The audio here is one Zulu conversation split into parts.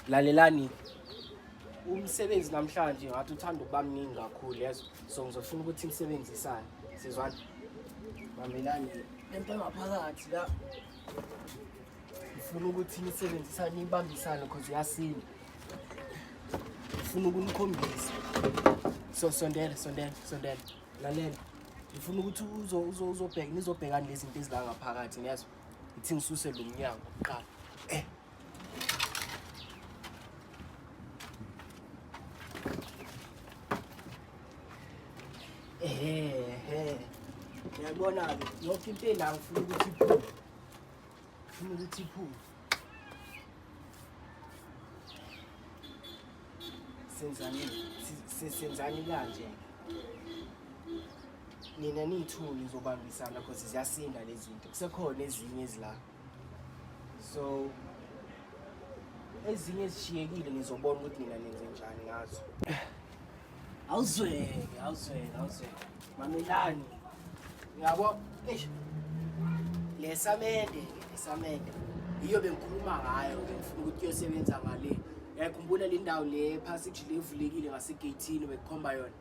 Lalelani, umsebenzi namhlanje ngathi uthanda ukuba mningi kakhulu yezo. So ngizofuna ukuthi nisebenzisane. Sizwana? Mamelani, lento engaphakathi la. Ngifuna ukuthi nisebenzisane nibambisane because uyasinda. Ngifuna ukunikhombisa. So sondela. Lalela. Ngifuna ukuthi nizobhekana nezinto ezila ngaphakathi ngiyazi. Ithi ngisuse lo mnyango oqala. Ngiyabona-ke yonke into ela ngifuna ukuthi iphume. Senzani kanje. Nina niyithuli nizobambisana because ziyasinda lezi zinto. Kusekhona ezinye ezila. So ezinye ezishiyekile nizobona ukuthi nina nenze njani ngazo. Awuzweke. Mamelani. Ngiyabo, lesamende. Iyo bengikhuluma ngayo, ngifuna ukuthi uyosebenza ngale. Uyakhumbula le ndawo le passage le evulekile ngasegate bekhomba yona.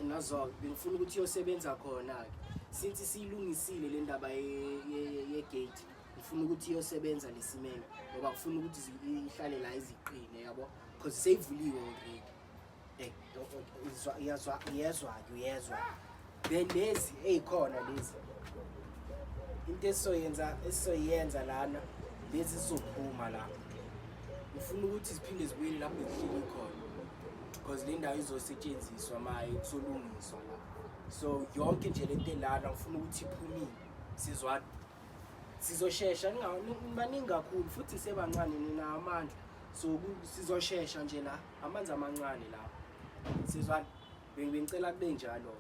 Nazo bengifuna ukuthi uyosebenza khona ke. Since siyilungisile le ndaba ye-gate, ngifuna ukuthi uyosebenza lesimeme ngoba ngifuna ukuthi ihlale la iziqine yabo because seyivuliwe already. Uyezwa. Then lezi ezikhona lezi. Into esizoyenza lana lezi sizophuma la. Ngifuna ukuthi siphinde zibuyele lapho ezihleli khona. Because le ndawo izosetshenziswa maye kusolungiswa la. So yonke nje lento lana ngifuna ukuthi iphumile. Sizwana? Sizoshesha baningi kakhulu futhi sebancane nina amandla. So sizoshesha nje la amanzi amancane la. Sizwana? Bengicela kube njalo.